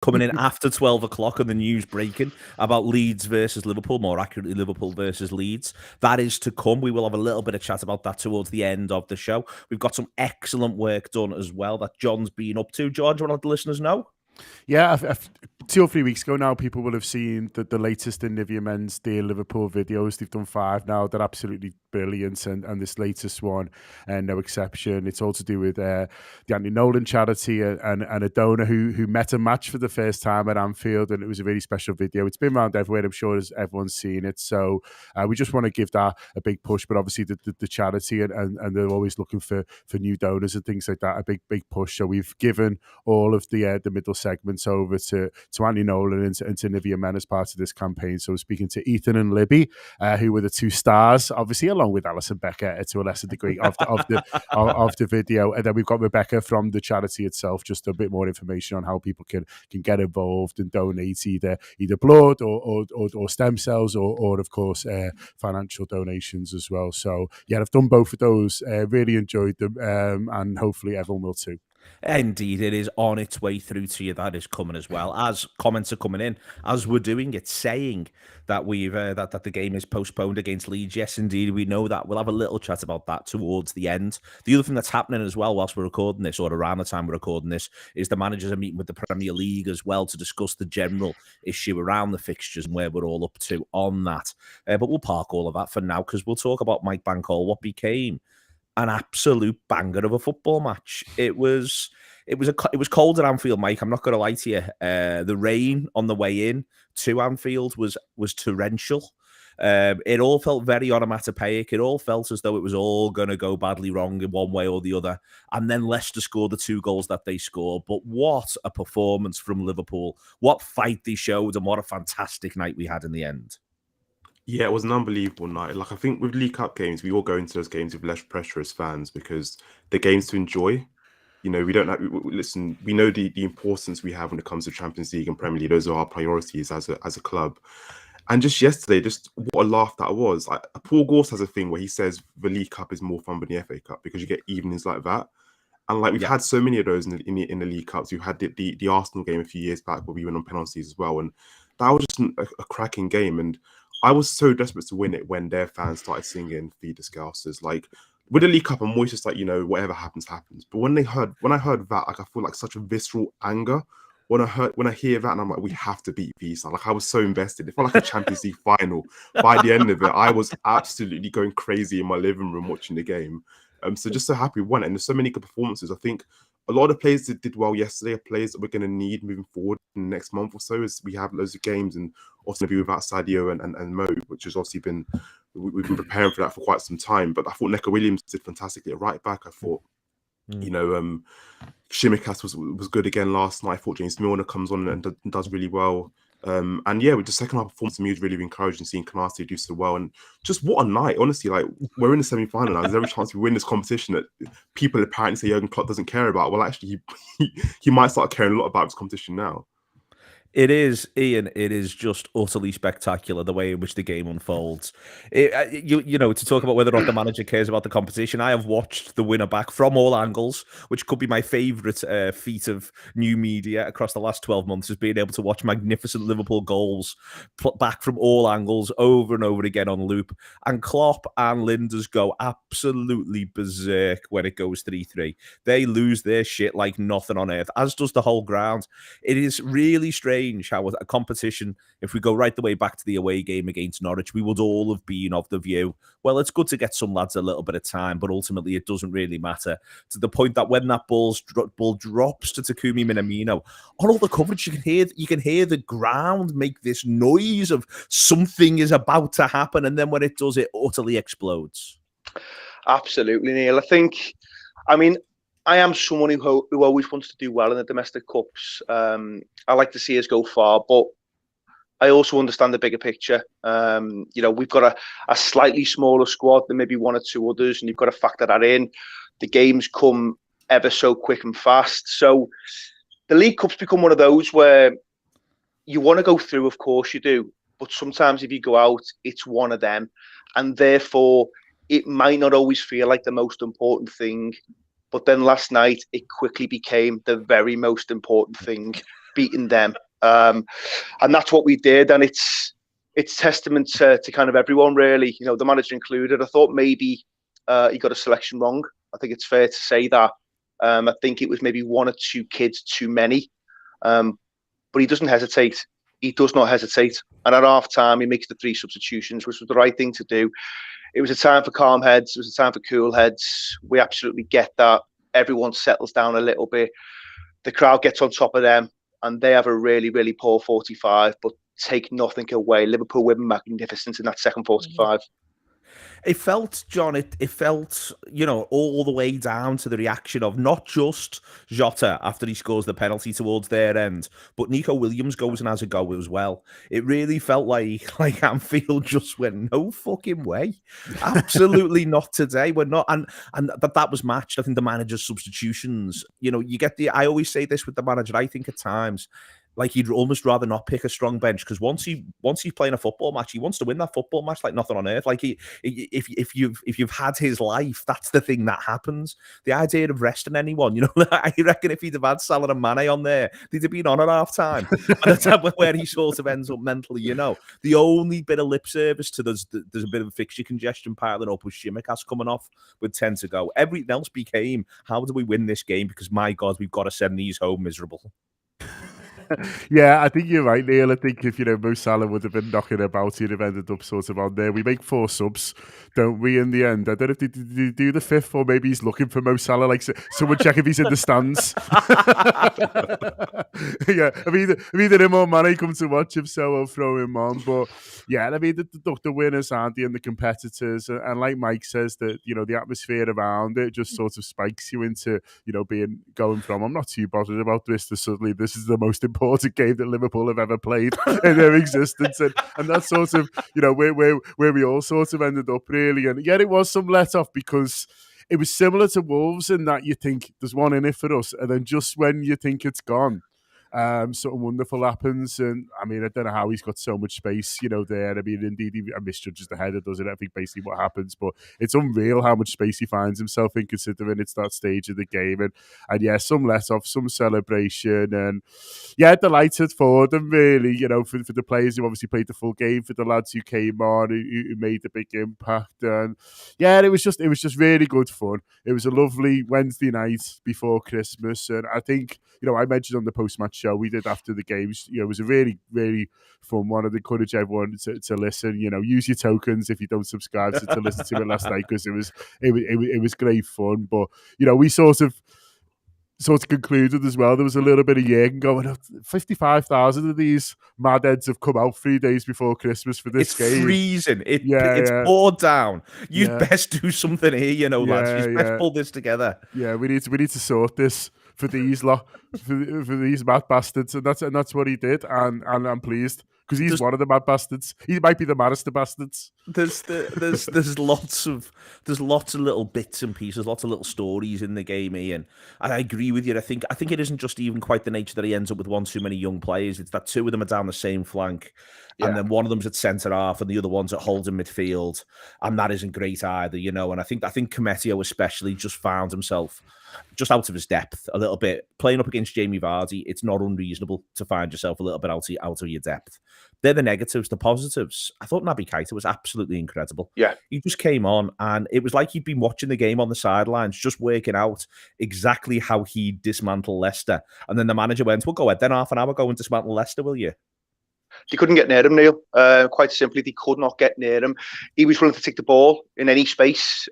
coming in after 12 o'clock and the news breaking about Leeds versus Liverpool, more accurately, Liverpool versus Leeds. That is to come. We will have a little bit of chat about that towards the end of the show. We've got some excellent work done as well that John's been up to. John, do you want to let the listeners know? Yeah, 2 or 3 weeks ago now, people will have seen the latest in Nivea Men's Dear Liverpool videos. They've done 5 now. They're absolutely brilliant, and this latest one, no exception. It's all to do with the Anthony Nolan charity and a donor who met a match for the first time at Anfield, and it was a really special video. It's been around everywhere, I'm sure as everyone's seen it. So we just want to give that a big push, but obviously the charity and they're always looking for new donors and things like that, a big push. So we've given all of the middle segments over to Anthony Nolan and to Nivea Men as part of this campaign. So speaking to Ethan and Libby, who were the 2 stars, obviously, along with Alison Becker to a lesser degree of the video. And then we've got Rebecca from the charity itself, just a bit more information on how people can get involved and donate either blood or stem cells or of course, financial donations as well. So yeah, I've done both of those, really enjoyed them, and hopefully everyone will too. Indeed, it is on its way through to you. That is coming as well. As comments are coming in, as we're doing it, saying that we've that the game is postponed against Leeds. Yes, indeed, we know that. We'll have a little chat about that towards the end. The other thing that's happening as well, whilst we're recording this, or around the time we're recording this, is the managers are meeting with the Premier League as well to discuss the general issue around the fixtures and where we're all up to on that. But we'll park all of that for now because we'll talk about Mike Bankole, what became an absolute banger of a football match. It was cold at Anfield, Mike. I'm not going to lie to you. The rain on the way in to Anfield was torrential. It all felt very onomatopoeic. It all felt as though it was all going to go badly wrong in one way or the other. And then Leicester scored the 2 goals that they scored. But what a performance from Liverpool. What fight they showed, and what a fantastic night we had in the end. Yeah, it was an unbelievable night. Like, I think with League Cup games, we all go into those games with less pressure as fans because they're games to enjoy. You know, we don't have, listen, we know the importance we have when it comes to Champions League and Premier League. Those are our priorities as a club. And just yesterday, just what a laugh that was. Like, Paul Gorst has a thing where he says the League Cup is more fun than the FA Cup because you get evenings like that. And like we've had so many of those in the League Cups. We've had the Arsenal game a few years back where we went on penalties as well. And that was just a cracking game. And I was so desperate to win it when their fans started singing "Feed the Scousers." Like with the League Cup, I'm always just like, you know, whatever happens, happens. But when I heard that, like I feel like such a visceral anger when I hear that, and I'm like, we have to beat Visa. Like I was so invested. It felt like a Champions League final. By the end of it, I was absolutely going crazy in my living room watching the game. So just so happy we won it. And there's so many good performances. I think a lot of players that did well yesterday are players that we're going to need moving forward in the next month or so as we have loads of games, and also maybe without Sadio and Mo, which has obviously been, we've been preparing for that for quite some time. But I thought Neco Williams did fantastically at right back. I thought, you know, Shimikas was good again last night. I thought James Milner comes on and does really well. And yeah, with the second half performance, to me was really encouraging seeing Konate do so well. And just what a night, honestly. Like, we're in the semi-final now. There's every chance we win this competition that people apparently say Jurgen Klopp doesn't care about. Well, actually, he might start caring a lot about this competition now. It is, Ian. It is just utterly spectacular the way in which the game unfolds. You know, to talk about whether or not the manager cares about the competition, I have watched the winner back from all angles, which could be my favourite feat of new media across the last 12 months, is being able to watch magnificent Liverpool goals put back from all angles over and over again on loop. And Klopp and Linders go absolutely berserk when it goes 3-3. They lose their shit like nothing on earth, as does the whole ground. It is really strange how a competition, if we go right the way back to the away game against Norwich, we would all have been of the view, well, it's good to get some lads a little bit of time, but ultimately it doesn't really matter, to the point that when that ball drops to Takumi Minamino, on all the coverage you can hear the ground make this noise of something is about to happen, and then when it does, it utterly explodes. Absolutely, Neil. I mean, I am someone who always wants to do well in the domestic cups. I like to see us go far, but I also understand the bigger picture. You know, we've got a slightly smaller squad than maybe one or two others, and you've got to factor that in. The games come ever so quick and fast. So the League Cup's become one of those where you want to go through, of course you do, but sometimes if you go out, it's one of them. And therefore, it might not always feel like the most important thing. But then last night, it quickly became the very most important thing. beating them. And that's what we did. And it's testament to kind of everyone, really, you know, the manager included. I thought maybe he got a selection wrong. I think it's fair to say that. I think it was maybe 1 or 2 kids too many. But he doesn't hesitate. He does not hesitate. And at half time, he makes the 3 substitutions, which was the right thing to do. It was a time for calm heads. It was a time for cool heads. We absolutely get that. Everyone settles down a little bit. The crowd gets on top of them, and they have a really, really poor 45, but take nothing away. Liverpool were magnificent in that second 45. It felt, John, it felt, you know, all the way down to the reaction of not just Jota after he scores the penalty towards their end, but Nico Williams goes and has a go as well. It really felt like Anfield just went, no fucking way. Absolutely not today. We're not. And that was matched. I think the manager's substitutions, you know, you get I always say this with the manager, I think at times, like he'd almost rather not pick a strong bench, because once he's playing a football match, he wants to win that football match like nothing on earth. Like if you've had his life, that's the thing that happens. The idea of resting anyone, you know, I reckon if he'd have had Salah and Mane on there, they'd have been on at half time. And that's where he sort of ends up mentally, you know. The only bit of lip service to there's a bit of fixture congestion piling up with Shimikas coming off with 10 to go. Everything else became, how do we win this game? Because my God, we've got to send these home miserable. Yeah, I think you're right, Neil. I think if, you know, Mo Salah would have been knocking about, he'd have ended up sort of on there. We make 4 subs, don't we, in the end? I don't know if they do the 5th, or maybe he's looking for Mo Salah. Like, someone check if he's in the stands. Yeah, I mean, either him or Mane come to watch him, so I'll throw him on. But yeah, I mean, the winners, aren't they, and the competitors. And like Mike says, that, you know, the atmosphere around it just sort of spikes you into, you know, going from, I'm not too bothered about this, to suddenly this is the most important game that Liverpool have ever played in their existence, and that's sort of, you know, where we all sort of ended up, really. And yet it was some let off, because it was similar to Wolves in that you think there's one in it for us, and then just when you think it's gone, something wonderful happens. And I mean, I don't know how he's got so much space, you know, there. I mean, indeed, he misjudges the header, doesn't it? I think basically what happens, but it's unreal how much space he finds himself in, considering it's that stage of the game. And yeah, some let off, some celebration, and yeah, delighted for them, really, you know, for the players who obviously played the full game, for the lads who came on, who made the big impact. And yeah, it was just really good fun. It was a lovely Wednesday night before Christmas, and I think, you know, I mentioned on the post-match show we did after the games, you know, it was a really, really fun one. I'd encourage everyone to listen. You know, use your tokens if you don't subscribe to listen to it last night, because it was great fun. But, you know, we sort of concluded as well. There was a little bit of Jürgen going, 55,000 of these mad heads have come out 3 days before Christmas for this game. It's freezing. It's poured down. You'd best do something here, you know, lads. You'd best pull this together. Yeah, we need to sort this for these for these mad bastards, and that's what he did. And I'm pleased, because he's one of the mad bastards. He might be the maddest of bastards. There's lots of little bits and pieces, lots of little stories in the game, Ian. And I agree with you. I think it isn't just even quite the nature that he ends up with one too many young players. It's that 2 of them are down the same flank, and then one of them's at centre half, and the other one's at holding midfield, and that isn't great either, you know. And I think Cometio especially just found himself just out of his depth a little bit. Playing up against Jamie Vardy, it's not unreasonable to find yourself a little bit out of your depth. They're the negatives. The positives, I thought Naby Keita was absolutely incredible. Yeah. He just came on, and it was like he'd been watching the game on the sidelines, just working out exactly how he'd dismantle Leicester. And then the manager went, well, go ahead, then half an hour, go and dismantle Leicester, will you? They couldn't get near him, Neil. Quite simply, they could not get near him. He was willing to take the ball in any space,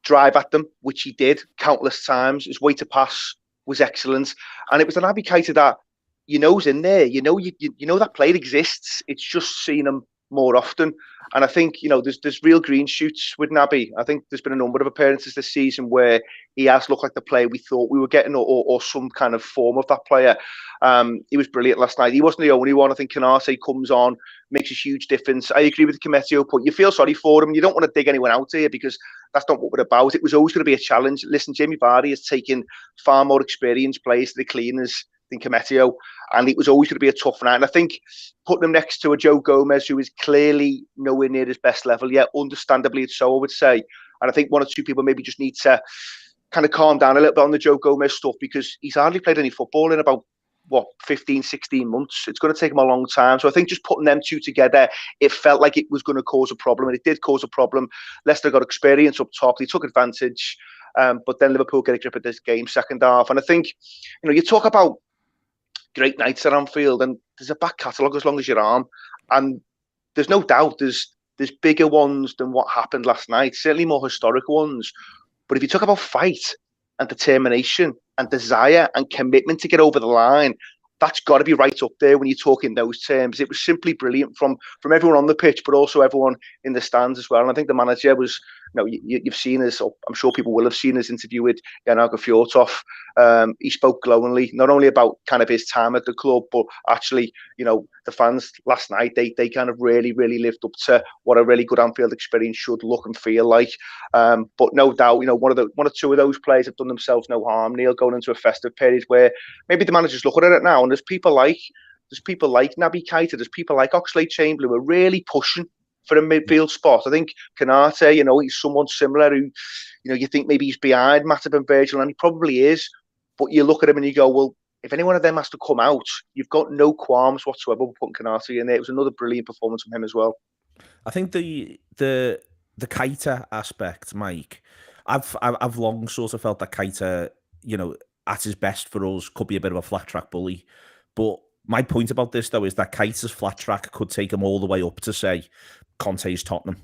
drive at them, which he did countless times. His way to pass was excellent, and it was an Naby Keita that you know's in there. You know that player exists. It's just seeing him more often. And I think, you know, there's real green shoots with Naby. I think there's been a number of appearances this season where he has looked like the player we thought we were getting, or some kind of form of that player. He was brilliant last night. He wasn't the only one. I think Canate comes on, makes a huge difference. I agree with the Cometio point. You feel sorry for him. You don't want to dig anyone out here, because that's not what we're about. It was always going to be a challenge. Listen, Jamie Vardy has taken far more experienced players to the cleaners than Cometio, and it was always going to be a tough night. And I think putting him next to a Joe Gomez, who is clearly nowhere near his best level yet, understandably so, I would say. And I think 1 or 2 people maybe just need to kind of calm down a little bit on the Joe Gomez stuff, because he's hardly played any football in about what, 15, 16 months. It's going to take them a long time. So I think just putting them two together, it felt like it was going to cause a problem, and it did cause a problem. Leicester got experience up top. They took advantage. But then Liverpool get a grip of this game second half. And I think, you talk about great nights at Anfield, and there's a back catalogue as long as your arm. And there's no doubt there's bigger ones than what happened last night, certainly more historic ones. But if you talk about fight and determination and desire and commitment to get over the line, that's got to be right up there when you talk in those terms. It was simply brilliant from everyone on the pitch, but also everyone in the stands as well. And I think the manager was, you've seen his, I'm sure people will have seen his interview with Jan Fjortoft. He spoke glowingly, not only about kind of his time at the club, but actually, the fans last night, they kind of really, really lived up to what a really good Anfield experience should look and feel like. But no doubt, one or two of those players have done themselves no harm, Neil, going into a festive period where maybe the manager's looking at it now, and there's people like Naby Keita, there's people like Oxlade-Chamberlain who are really pushing for a midfield spot. I think Konate, he's someone similar who, you think maybe he's behind Matip and Virgil, and he probably is. But you look at him and you go, well, if any one of them has to come out, you've got no qualms whatsoever with putting Konate in there. It was another brilliant performance from him as well. I think the Keita aspect, Mike, I've long sort of felt that Keita, at his best for us, could be a bit of a flat track bully. But my point about this, though, is that Keita's flat track could take him all the way up to, say, Conte's Tottenham.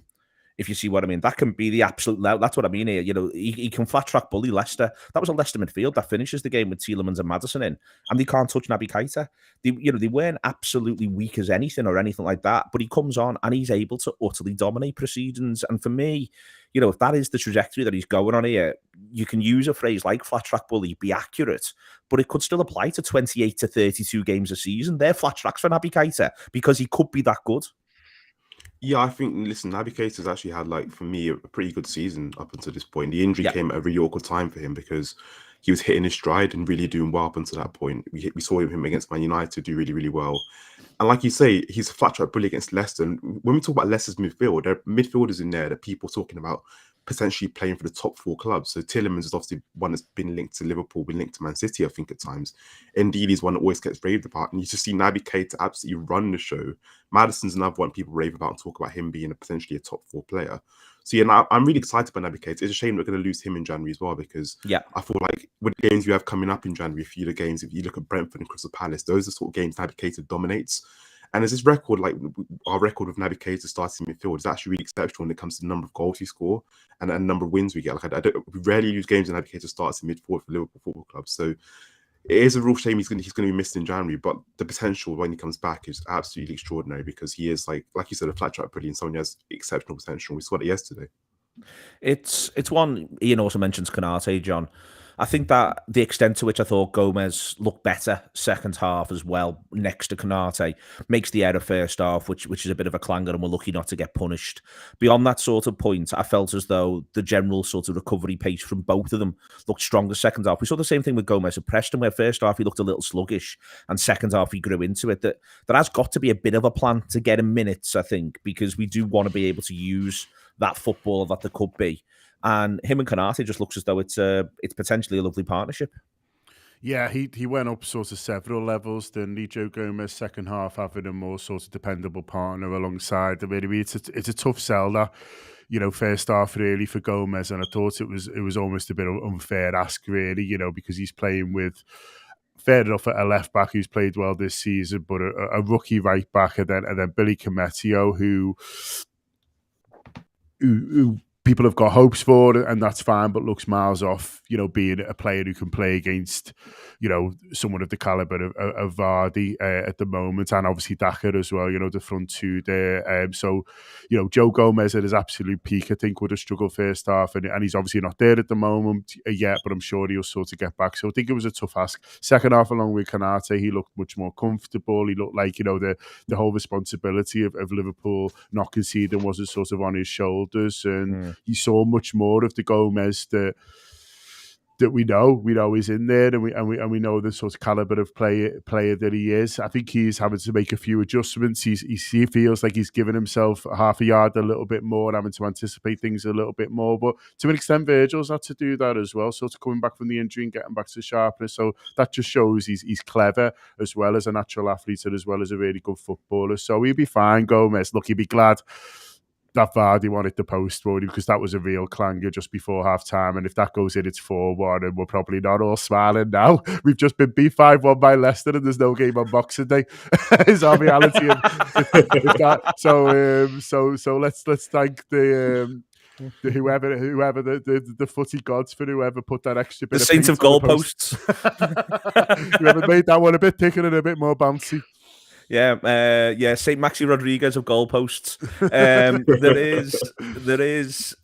If you see what I mean, that can be the absolute. That's what I mean here. He can flat track bully Leicester. That was a Leicester midfield that finishes the game with Tielemans and Maddison in, and they can't touch Naby Keita. They weren't absolutely weak as anything or anything like that. But he comes on and he's able to utterly dominate proceedings. And for me, if that is the trajectory that he's going on here, you can use a phrase like flat track bully, be accurate, but it could still apply to 28 to 32 games a season. They're flat tracks for Naby Keita because he could be that good. Yeah, I think, Naby Keita's actually had, for me, a pretty good season up until this point. The injury came at a really awkward time for him because he was hitting his stride and really doing well up until that point. We saw him against Man United do really, really well. And like you say, he's a flat track bully against Leicester. And when we talk about Leicester's midfield, there are midfielders in there that people are talking about potentially playing for the top four clubs. So Tielemans is obviously one that's been linked to Liverpool, been linked to Man City, I think, at times. Indeed, he's one that always gets raved about. And you just see Naby Keita absolutely run the show. Maddison's another one people rave about and talk about him being potentially a top four player. So yeah, I'm really excited by Naby Keita. It's a shame we're going to lose him in January as well, because I feel like with the games you have coming up in January, if you look at Brentford and Crystal Palace, those are the sort of games Naby Keita dominates. And as this record, our record with Naby Keita starting midfield is actually really exceptional when it comes to the number of goals we score and the number of wins we get. We rarely lose games when Naby Keita starts in midfield for Liverpool Football Club. So it is a real shame he's going to be missed in January, but the potential when he comes back is absolutely extraordinary because he is, like you said, a flat track bully and someone who has exceptional potential. We saw it yesterday. It's one. Ian also mentions Konate, John. I think that the extent to which I thought Gomez looked better second half as well, next to Konate, makes the error first half, which is a bit of a clanger, and we're lucky not to get punished. Beyond that sort of point, I felt as though the general sort of recovery pace from both of them looked stronger second half. We saw the same thing with Gomez at Preston, where first half he looked a little sluggish, and second half he grew into it. That has got to be a bit of a plan to get him minutes, I think, because we do want to be able to use that footballer that there could be. And him and Konate just looks as though it's potentially a lovely partnership. Yeah, he went up sort of several levels. Then Joe Gomez second half having a more sort of dependable partner alongside him. It's a tough sell that, first half really for Gomez, and I thought it was almost a bit unfair ask really, because he's playing with, fair enough, a left back who's played well this season, but a rookie right back, and then Billy Kometio who people have got hopes for, and that's fine, but looks miles off, being a player who can play against, someone of the caliber of Vardy at the moment, and obviously Daka as well, the front two there. So, Joe Gomez at his absolute peak, I think, would have struggled first half, and he's obviously not there at the moment yet, but I'm sure he'll sort of get back. So I think it was a tough ask. Second half, along with Konate, he looked much more comfortable. He looked like, the whole responsibility of Liverpool not conceding wasn't sort of on his shoulders, and you saw much more of the Gomez that that we know is in there, and we know the sort of caliber of player that he is. I think he's having to make a few adjustments. He feels like he's given himself half a yard a little bit more, having to anticipate things a little bit more. But to an extent, Virgil's had to do that as well. So coming back from the injury and getting back to sharpness. So that just shows he's clever as well as a natural athlete and as well as a really good footballer. So he'll be fine, Gomez. Look, he'll be glad that Vardy wanted the post, won't he? Because that was a real clanger just before half time. And if that goes in, it's 4-1, and we're probably not all smiling now. We've just been beat 5-1 by Leicester, and there's no game on Boxing Day. Is our reality of that. So let's thank whoever the footy gods for whoever put that extra bit. The saints of goalposts. Whoever made that one a bit thicker and a bit more bouncy. Yeah, Saint Maxi Rodriguez of goalposts. There is.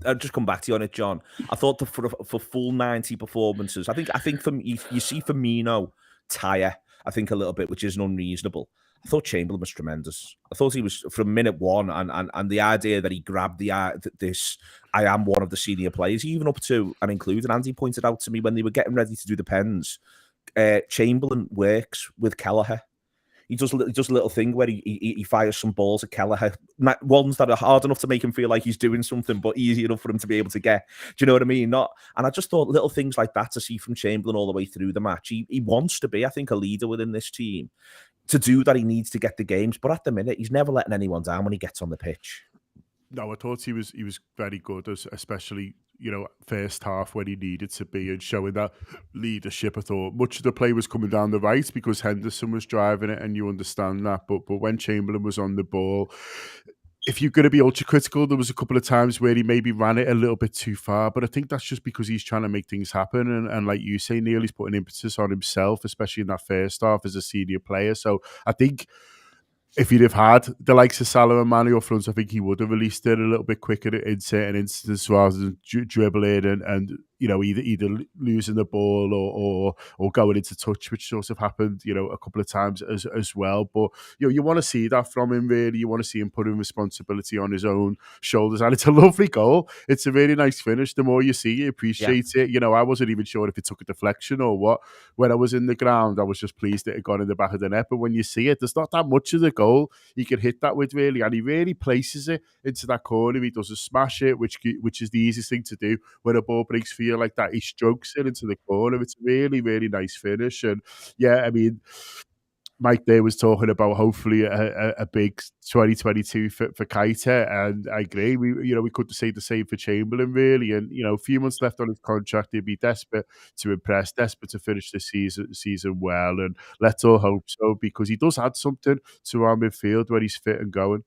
I'll just come back to you on it, John. I thought for full 90 performances, I think from you see Firmino tire, I think a little bit, which isn't unreasonable. I thought Chamberlain was tremendous. I thought he was from minute one, and the idea that he grabbed this. I am one of the senior players, even up to and including. Andy pointed out to me when they were getting ready to do the pens. Chamberlain works with Kelleher. He does a little thing where he fires some balls at Kelleher, ones that are hard enough to make him feel like he's doing something, but easy enough for him to be able to get. Do you know what I mean? And I just thought little things like that to see from Chamberlain all the way through the match. He wants to be, I think, a leader within this team. To do that, he needs to get the games, but at the minute, he's never letting anyone down when he gets on the pitch. No, I thought he was very good, especially, first half when he needed to be and showing that leadership. I thought much of the play was coming down the right because Henderson was driving it, and you understand that. But when Chamberlain was on the ball, if you're going to be ultra critical, there was a couple of times where he maybe ran it a little bit too far. But I think that's just because he's trying to make things happen. And like you say, Neil, he's putting impetus on himself, especially in that first half as a senior player. So I think if he'd have had the likes of Salah and Mane up front, I think he would have released it a little bit quicker in certain instances rather than dribbling and either losing the ball or going into touch, which sort of happened, a couple of times as well. But you want to see that from him, really. You want to see him putting responsibility on his own shoulders, and it's a lovely goal. It's a really nice finish. The more you see, you appreciate it. I wasn't even sure if it took a deflection or what. When I was in the ground, I was just pleased it had gone in the back of the net. But when you see it, there's not that much of the goal he can hit that with, really, and he really places it into that corner. He doesn't smash it, which is the easiest thing to do when a ball breaks for you like that. He strokes it into the corner. It's a really, really nice finish. And yeah, I mean, Mike there was talking about hopefully a big 2022 for Keita, and I agree. We could say the same for Chamberlain, really. And a few months left on his contract, he'd be desperate to impress, desperate to finish the season well, and let's all hope so, because he does add something to our midfield when he's fit and going.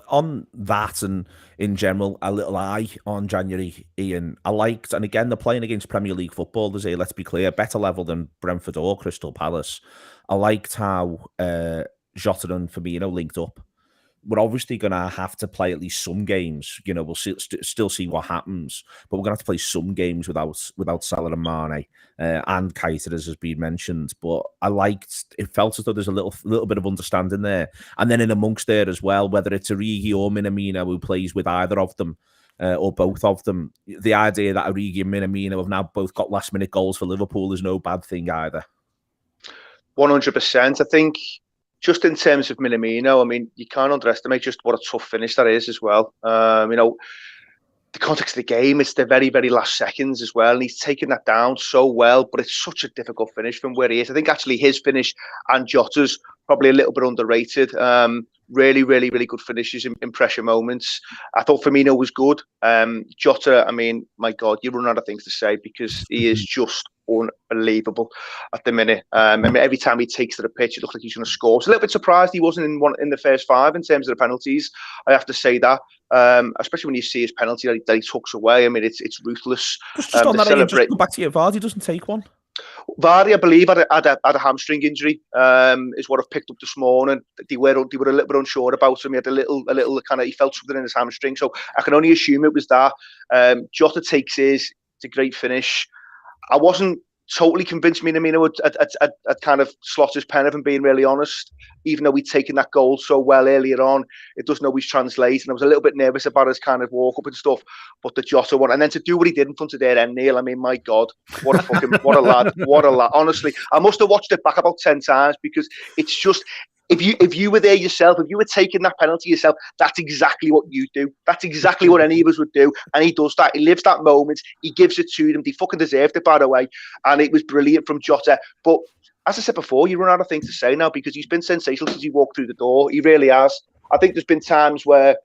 On that and in general, a little eye on January, Ian. I liked, and again, they're playing against Premier League footballers here, let's be clear, better level than Brentford or Crystal Palace. I liked how Jota and Firmino linked up. We're obviously going to have to play at least some games. We'll still see what happens, but we're going to have to play some games without Salah and Mane and Keita, as has been mentioned. But I liked, it felt as though there's a little bit of understanding there. And then in amongst there as well, whether it's Origi or Minamino who plays with either of them or both of them, the idea that Origi and Minamino have now both got last minute goals for Liverpool is no bad thing either. 100%. I think just in terms of Minamino, I mean, you can't underestimate just what a tough finish that is as well. The context of the game, it's the very, very last seconds as well. And he's taken that down so well, but it's such a difficult finish from where he is. I think actually his finish and Jota's probably a little bit underrated. Really, really, really good finishes in pressure moments. I thought Firmino was good. Jota, I mean, my God, you run out of things to say because he is just unbelievable at the minute. I mean, every time he takes to the pitch, it looks like he's going to score. I was a little bit surprised he wasn't in the first five in terms of the penalties. I have to say that, especially when you see his penalty that he tucks away. I mean, it's ruthless. Just on that, just go back to your Vardy doesn't take one. Vardy, I believe, had a hamstring injury. Is what I've picked up this morning. They were a little bit unsure about him. He had a little kind of, he felt something in his hamstring. So I can only assume it was that. Jota takes his. It's a great finish. I wasn't totally convinced Minamino had kind of slot his pen, if I'm being really honest. Even though we'd taken that goal so well earlier on, it doesn't always translate. And I was a little bit nervous about his kind of walk up and stuff. But the Jota one, and then to do what he did in front of their end, Neil, I mean, my God, what a lad. Honestly, I must have watched it back about 10 times because it's just, if you were there yourself, if you were taking that penalty yourself, that's exactly what you do. That's exactly what any of us would do. And he does that. He lives that moment. He gives it to them. They fucking deserved it, by the way. And it was brilliant from Jota. But as I said before, you run out of things to say now because he's been sensational since he walked through the door. He really has. I think there's been times where,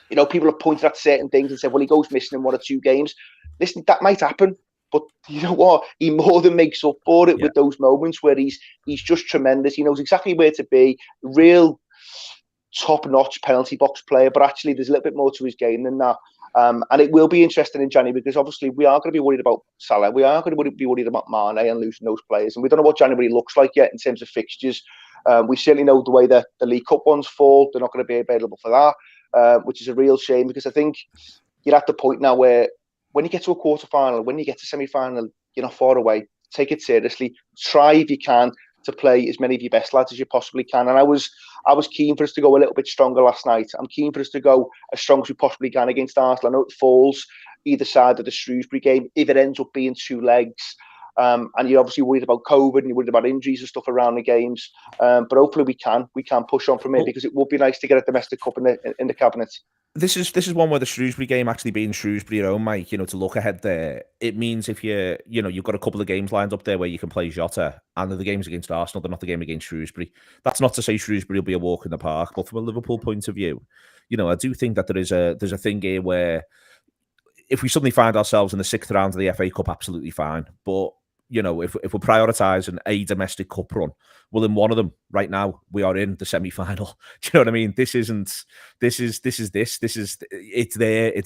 people have pointed at certain things and said, well, he goes missing in 1 or 2 games. Listen, that might happen. But you know what? He more than makes up for it with those moments where he's just tremendous. He knows exactly where to be. Real top-notch penalty box player. But actually, there's a little bit more to his game than that. And it will be interesting in January because obviously we are going to be worried about Salah. We are going to be worried about Mane and losing those players. And we don't know what January looks like yet in terms of fixtures. We certainly know the way the League Cup ones fall. They're not going to be available for that, which is a real shame because I think you're at the point now where when you get to a quarter-final, when you get to semi-final, you're not far away. Take it seriously. Try if you can to play as many of your best lads as you possibly can. And I was keen for us to go a little bit stronger last night. I'm keen for us to go as strong as we possibly can against Arsenal. I know it falls either side of the Shrewsbury game if it ends up being 2 legs. And you're obviously worried about COVID and you're worried about injuries and stuff around the games. But hopefully we can push on from here because it would be nice to get a domestic cup in the cabinet. This is one where the Shrewsbury game actually being Shrewsbury your own, Mike, to look ahead there, it means if you've got a couple of games lined up there where you can play Jota and the games against Arsenal, they're not the game against Shrewsbury. That's not to say Shrewsbury will be a walk in the park, but from a Liverpool point of view, I do think that there's a thing here where if we suddenly find ourselves in the 6th round of the FA Cup, absolutely fine. But if we're prioritising a domestic cup run, well, in one of them right now, we are in the semi-final. Do you know what I mean? It's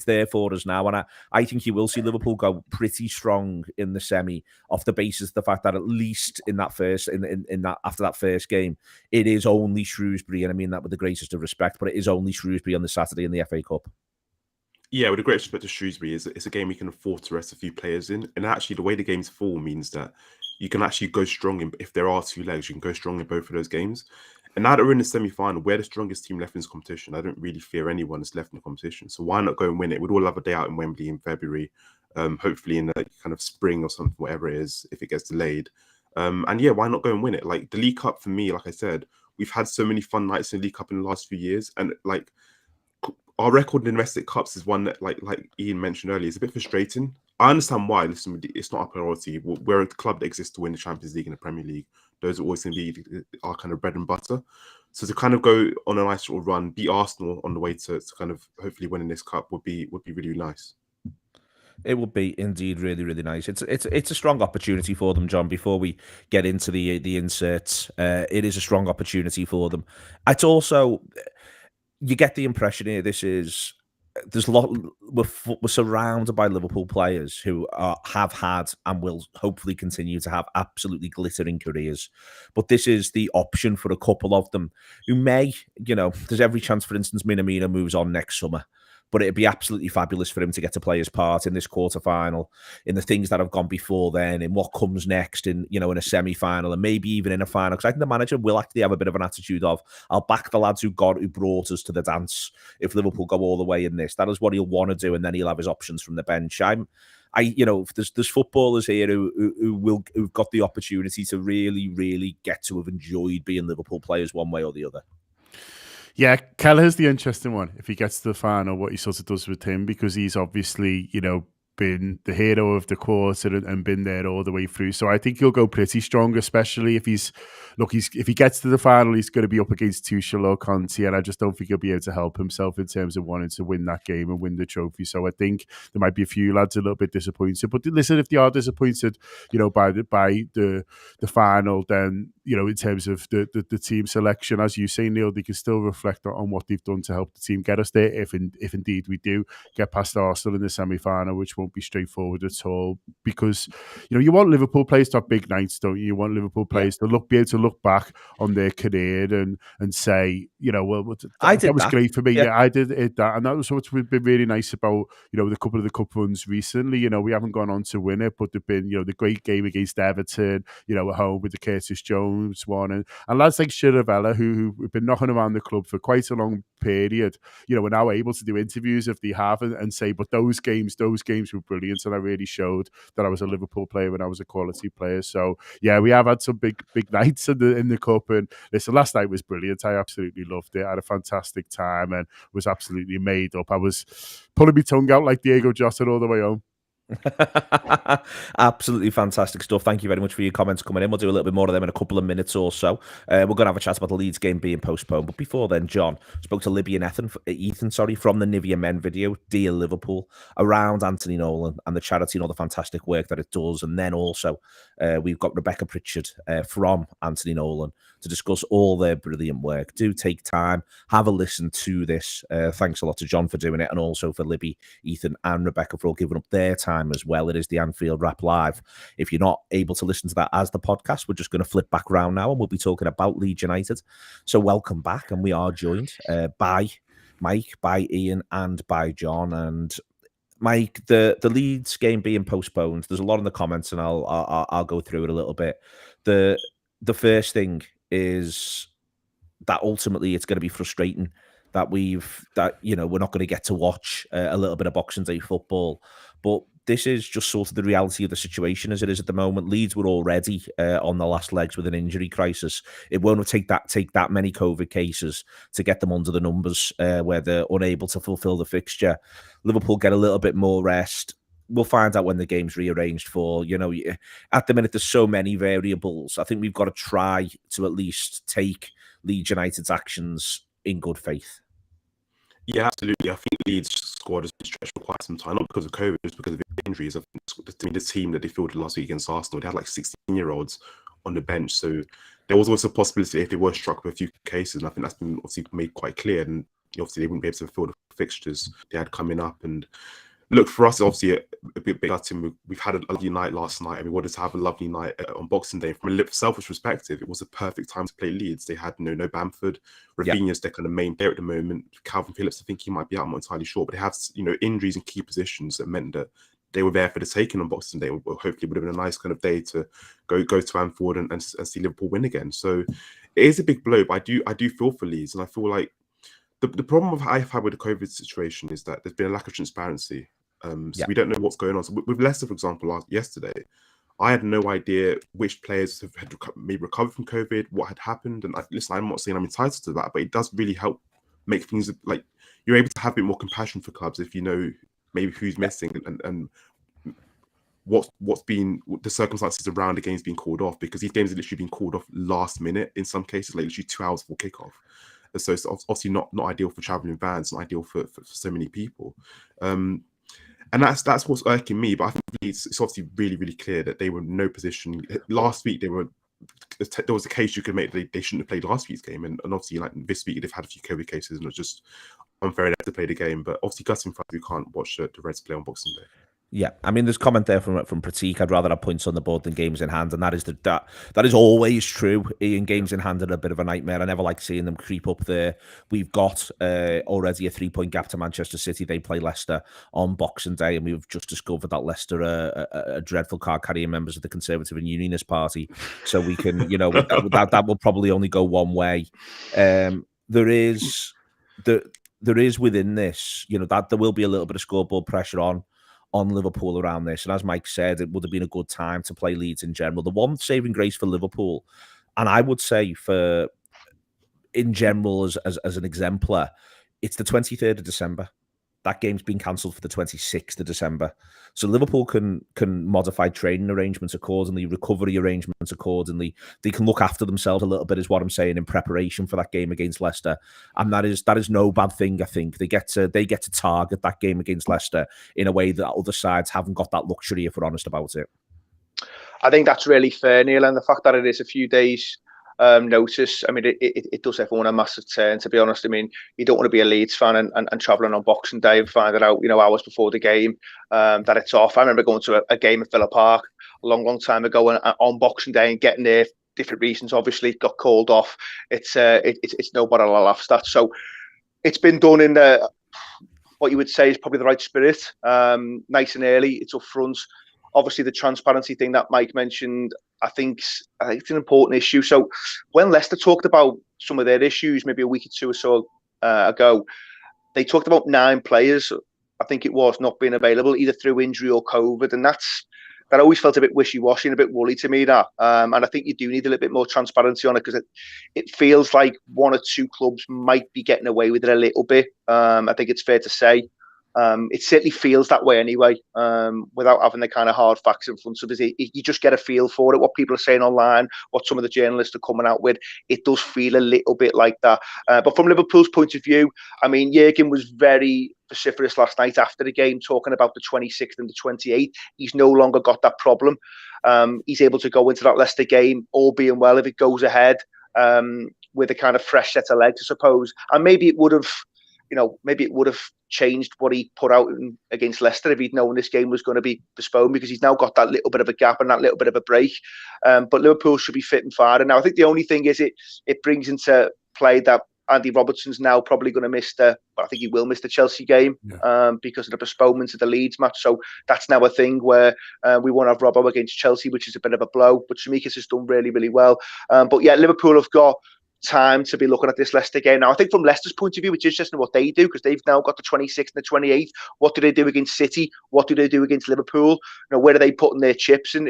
there for us now. And I think you will see Liverpool go pretty strong in the semi off the basis of the fact that at least in that first, after that first game, it is only Shrewsbury. And I mean that with the greatest of respect, but it is only Shrewsbury on the Saturday in the FA Cup. Yeah, with the great respect to Shrewsbury, it's a game we can afford to rest a few players in. And actually, the way the games fall means that you can actually go strong in, if there are 2 legs, you can go strong in both of those games. And now that we're in the semi-final, we're the strongest team left in this competition. I don't really fear anyone that's left in the competition. So why not go and win it? We'd all have a day out in Wembley in February, hopefully in the kind of spring or something, whatever it is, if it gets delayed. And yeah, why not go and win it? Like the League Cup, for me, like I said, we've had so many fun nights in the League Cup in the last few years. And like, our record in domestic cups is one that, like Ian mentioned earlier, is a bit frustrating. I understand why. Listen, it's not our priority. We're a club that exists to win the Champions League and the Premier League. Those are always going to be our kind of bread and butter. So to kind of go on a nice little run, beat Arsenal on the way to kind of hopefully winning this cup would be really nice. It would be indeed really, really nice. It's a strong opportunity for them, John. Before we get into the inserts, it is a strong opportunity for them. It's also, you get the impression here, we're surrounded by Liverpool players who have had and will hopefully continue to have absolutely glittering careers. But this is the option for a couple of them who may, there's every chance, for instance, Minamino moves on next summer. But it'd be absolutely fabulous for him to get to play his part in this quarterfinal, in the things that have gone before then, in what comes next, in a semi-final, and maybe even in a final. Because I think the manager will actually have a bit of an attitude of, I'll back the lads who brought us to the dance if Liverpool go all the way in this. That is what he'll want to do, and then he'll have his options from the bench. There's footballers here who've got the opportunity to really, really get to have enjoyed being Liverpool players one way or the other. Yeah, Kelleher's the interesting one. If he gets to the final, what he sort of does with him, because he's obviously, been the hero of the quarter and been there all the way through. So I think he'll go pretty strong, especially if if he gets to the final, he's going to be up against Tuchel or Conte, and I just don't think he'll be able to help himself in terms of wanting to win that game and win the trophy. So I think there might be a few lads a little bit disappointed. But listen, if they are disappointed, by the final, then in terms of the team selection, as you say, Neil, they can still reflect on what they've done to help the team get us there. If indeed we do get past Arsenal in the semi-final, which won't won't be straightforward at all, because you want Liverpool players to have big nights, don't you? You want Liverpool players to be able to look back on their career and say, well, that was great for me. Yeah, I did that, and that was what's been really nice about the couple of the cup runs recently. We haven't gone on to win it, but there've been the great game against Everton, at home with the Curtis Jones one, and lads like Chiravella who've been knocking around the club for quite a long period, are now able to do interviews if they have and say, but those games were brilliant, and I really showed that I was a Liverpool player when I was a quality player. So yeah, we have had some big nights in the cup, and listen, last night was brilliant. I absolutely loved it. I had a fantastic time and was absolutely made up. I was pulling my tongue out like Diego Jota all the way home. Absolutely fantastic stuff. Thank you very much for your comments coming in. We'll do a little bit more of them in a couple of minutes or so. We're going to have a chat about the Leeds game being postponed. But before then, John spoke to Libby and Ethan from the Nivea Men video, Dear Liverpool, around Anthony Nolan and the charity and all the fantastic work that it does. And then also we've got Rebecca Pritchard from Anthony Nolan to discuss all their brilliant work. Do take time, have a listen to this. Thanks a lot to John for doing it, and also for Libby, Ethan and Rebecca for all giving up their time as well. It is the Anfield Wrap Live. If you're not able to listen to that as the podcast, we're just going to flip back round now and we'll be talking about Leeds United. So welcome back, and we are joined by Mike, by Ian and by John. And Mike, the Leeds game being postponed, there's a lot in the comments and I'll go through it a little bit. The first thing is that ultimately it's going to be frustrating that we're not going to get to watch a little bit of Boxing Day football. But this is just sort of the reality of the situation as it is at the moment. Leeds were already on the last legs with an injury crisis. It won't take that many COVID cases to get them under the numbers where they're unable to fulfil the fixture. Liverpool get a little bit more rest. We'll find out when the game's rearranged for. At the minute, there's so many variables. I think we've got to try to at least take Leeds United's actions in good faith. Yeah, absolutely. I think Leeds squad has been stretched for quite some time, not because of COVID, just because of injuries. I think the team that they fielded last week against Arsenal, they had like 16-year-olds on the bench. So there was also a possibility if they were struck with a few cases, and I think that's been obviously made quite clear. And obviously they wouldn't be able to fulfill the fixtures they had coming up. And look, for us, obviously, a bit gutting. We've had a lovely night last night, and we wanted to have a lovely night on Boxing Day. From a selfish perspective, it was a perfect time to play Leeds. They had no Bamford. Rafinha's their kind of main player at the moment. Calvin Phillips, I think he might be out. I'm not entirely sure, but they have injuries in key positions that meant that they were there for the taking on Boxing Day. Hopefully, it would have been a nice kind of day to go to Anfield and see Liverpool win again. So it is a big blow, but I do feel for Leeds, and I feel like the problem I've had with the COVID situation is that there's been a lack of transparency. So we don't know what's going on. So with Leicester, for example, yesterday, I had no idea which players had maybe recovered from COVID, what had happened. And listen, I'm not saying I'm entitled to that, but it does really help make things like you're able to have a bit more compassion for clubs if you know maybe who's missing and what's been the circumstances around the games being called off, because these games have literally been called off last minute in some cases, like literally 2 hours before kickoff. So it's obviously not ideal for traveling vans, not ideal for so many people. And that's what's irking me. But I think it's obviously really, really clear that they were in no position. Last week, there was a case you could make that they shouldn't have played last week's game. And obviously, like this week, they've had a few COVID cases, and it's just unfair to play the game. But obviously, gutting for us, we can't watch the Reds play on Boxing Day. Yeah, I mean, there's comment there from Pratik. I'd rather have points on the board than games in hand, and that is always true. Ian, games in hand are a bit of a nightmare. I never like seeing them creep up there. We've got already a 3-point gap to Manchester City. They play Leicester on Boxing Day, and we've just discovered that Leicester are a dreadful card-carrying members of the Conservative and Unionist Party. So we can, that will probably only go one way. There is within this, that there will be a little bit of scoreboard pressure on Liverpool around this. And as Mike said, it would have been a good time to play Leeds in general. The one saving grace for Liverpool, and I would say for in general as an exemplar, it's the 23rd of December. That game's been cancelled for the 26th of December. So Liverpool can modify training arrangements accordingly, recovery arrangements accordingly. They can look after themselves a little bit, is what I'm saying, in preparation for that game against Leicester. And that is no bad thing, I think. They get to target that game against Leicester in a way that other sides haven't got that luxury, if we're honest about it. I think that's really fair, Neil, and the fact that it is a few days notice. I mean, it does everyone a massive turn, to be honest. I mean, you don't want to be a Leeds fan and travelling on Boxing Day and finding out, hours before the game that it's off. I remember going to a game at Villa Park a long time ago and on Boxing Day and getting there. Different reasons, obviously, got called off. It's nobody laughs at. So it's been done in what you would say is probably the right spirit. Nice and early. It's up front. Obviously, the transparency thing that Mike mentioned, I think it's an important issue. So when Leicester talked about some of their issues, maybe a week or two or so ago, they talked about 9 players, I think it was, not being available either through injury or COVID, and that always felt a bit wishy-washy and a bit woolly to me. And I think you do need a little bit more transparency on it, because it feels like 1 or 2 clubs might be getting away with it a little bit. I think it's fair to say. It certainly feels that way anyway, without having the kind of hard facts in front of us. You just get a feel for it, what people are saying online, what some of the journalists are coming out with. It does feel a little bit like that. But from Liverpool's point of view, I mean, Jurgen was very vociferous last night after the game, talking about the 26th and the 28th. He's no longer got that problem. He's able to go into that Leicester game, all being well, if it goes ahead, with a kind of fresh set of legs, I suppose. And maybe it would have changed what he put out against Leicester if he'd known this game was going to be postponed, because he's now got that little bit of a gap and that little bit of a break. But Liverpool should be fit and firing. Now, I think the only thing is it brings into play that Andy Robertson's now probably going to miss I think he will miss the Chelsea game, because of the postponement of the Leeds match. So that's now a thing where we won't have Robbo against Chelsea, which is a bit of a blow. But Tsimikas has done really, really well. But yeah, Liverpool have got time to be looking at this Leicester game. Now, I think from Leicester's point of view, it's interesting what they do, because they've now got the 26th and the 28th. What do they do against City? What do they do against Liverpool? Where are they putting their chips in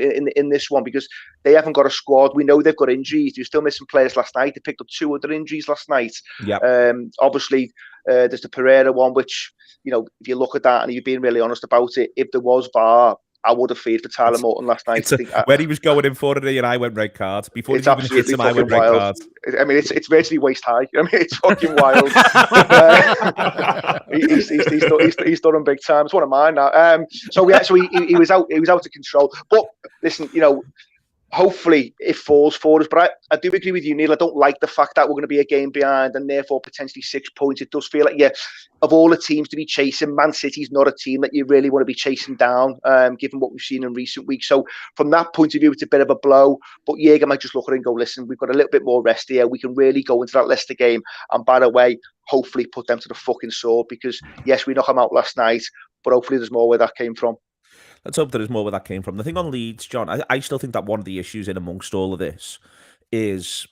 this one? Because they haven't got a squad. We know they've got injuries. They're still missing players last night. They picked up 2 other injuries last night. Yeah. Obviously, there's the Pereira one, which, if you look at that and you're being really honest about it, if there was VAR, I would have feared for Tyler Morton last night. When he was going in for it, and I went red card. Before he even hit him, I went red wild. card. I mean, it's virtually waist high. I mean, it's fucking wild. He's done him big time. It's one of mine now. So he was out. He was out of control. But listen, hopefully it falls for us. But I do agree with you, Neil. I don't like the fact that we're going to be a game behind and therefore potentially 6 points. It does feel like, of all the teams to be chasing, Man City's not a team that you really want to be chasing down, given what we've seen in recent weeks. So from that point of view, it's a bit of a blow. But Jürgen might just look at it and go, listen, we've got a little bit more rest here. We can really go into that Leicester game. And by the way, hopefully put them to the fucking sword, because yes, we knocked them out last night, but hopefully there's more where that came from. Let's hope there is more where that came from. The thing on Leeds, John, I still think that one of the issues in amongst all of this is,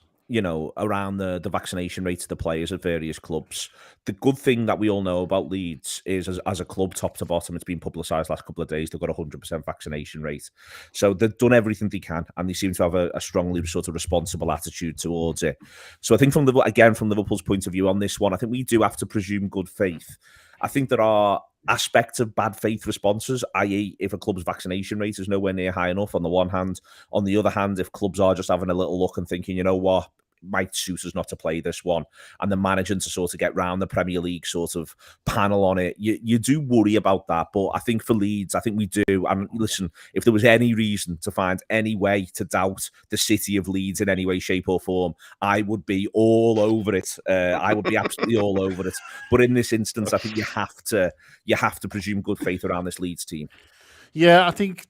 around the vaccination rates of the players at various clubs. The good thing that we all know about Leeds is, as a club, top to bottom, it's been publicised last couple of days, they've got a 100% vaccination rate. So they've done everything they can, and they seem to have a strongly sort of responsible attitude towards it. So I think from Liverpool's point of view on this one, I think we do have to presume good faith. I think there are aspects of bad faith responses, i.e. if a club's vaccination rate is nowhere near high enough on the one hand. On the other hand, if clubs are just having a little look and thinking, you know what, might suit us not to play this one, and the managing to sort of get round the Premier League sort of panel on it, you do worry about that. But I think for Leeds, I think we do. And listen, if there was any reason to find any way to doubt the city of Leeds in any way, shape or form, I would be all over it. I would be absolutely all over it. But in this instance, I think you have to presume good faith around this Leeds team. Yeah, I think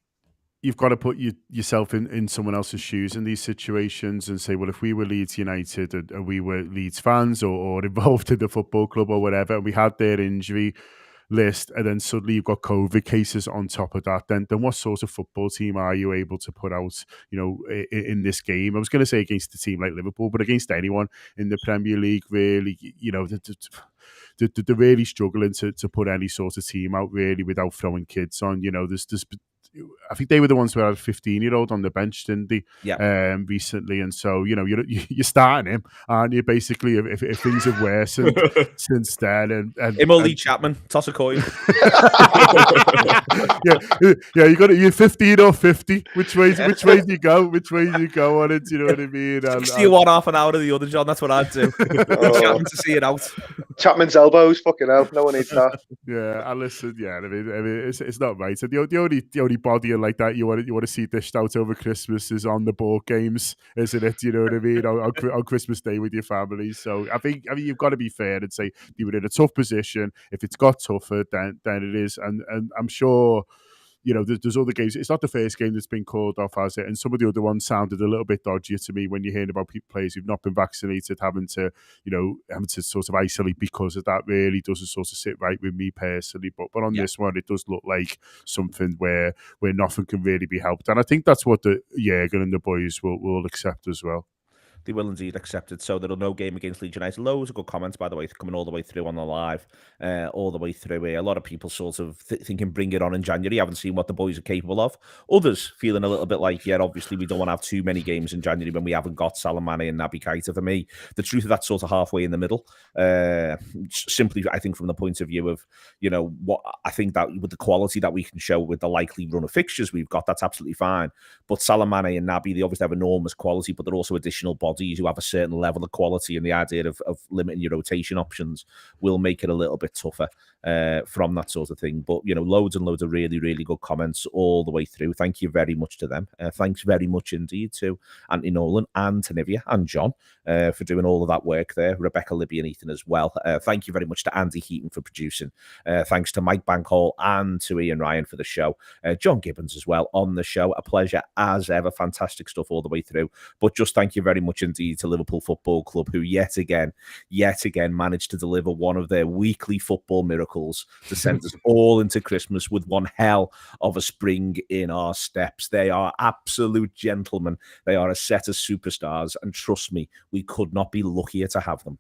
you've got to put yourself in someone else's shoes in these situations and say, well, if we were Leeds United and we were Leeds fans or involved in the football club or whatever, and we had their injury list, and then suddenly you've got COVID cases on top of that, then what sort of football team are you able to put out, in this game? I was going to say against a team like Liverpool, but against anyone in the Premier League, really, they're really struggling to put any sort of team out, really, without throwing kids on. I think they were the ones who had a 15-year-old on the bench, didn't they? Yeah. Recently, and so you're starting him, aren't you? Basically, if things have worsened since then, and him or Lee Chapman, toss a coin. yeah, you got it. You're 15 or 50. Which way do you go? Which way do you go on it? Do you know what I mean? 60 one half an hour of the other, John. That's what I'd do. Chapman to see it out. Chapman's elbows, fucking hell. No one needs that. Yeah, I listen. Yeah, I mean, it's not right. So the only body like that you want to see dished out over Christmas is on the board games, isn't it? You know what I mean? On Christmas Day with your family. So I think you've got to be fair and say you were in a tough position. If it's got tougher, then it is, and I'm sure. You know, there's other games. It's not the first game that's been called off, has it? And some of the other ones sounded a little bit dodgier to me when you're hearing about players who've not been vaccinated having to sort of isolate because of that. Really doesn't sort of sit right with me personally. But on this one, it does look like something where nothing can really be helped. And I think that's what the Jürgen and the boys will accept as well. They will indeed accept it. So there will no game against Leeds United. Loads of good comments, by the way, coming all the way through on the live, all the way through here. A lot of people sort of thinking bring it on in January. Haven't seen what the boys are capable of. Others feeling a little bit like, yeah, obviously we don't want to have too many games in January when we haven't got Salah, Mane and Naby Keita. For me, the truth of that's sort of halfway in the middle. Simply, I think from the point of view of, what I think that with the quality that we can show with the likely run of fixtures we've got, that's absolutely fine. But Salah, Mane and Naby, they obviously have enormous quality, but they're also additional bodies who have a certain level of quality, and the idea of limiting your rotation options will make it a little bit tougher from that sort of thing. But loads and loads of really, really good comments all the way through. Thank you very much to them. Thanks very much indeed to Anthony Nolan and to Nivea and John for doing all of that work there. Rebecca, Libby and Ethan as well. Thank you very much to Andy Heaton for producing. Thanks to Mike Bankhall and to Ian Ryan for the show. John Gibbons as well on the show. A pleasure as ever. Fantastic stuff all the way through. But just thank you very much indeed to Liverpool Football Club, who yet again managed to deliver one of their weekly football miracles to send us all into Christmas with one hell of a spring in our steps. They are absolute gentlemen. They are a set of superstars, and trust me, we could not be luckier to have them.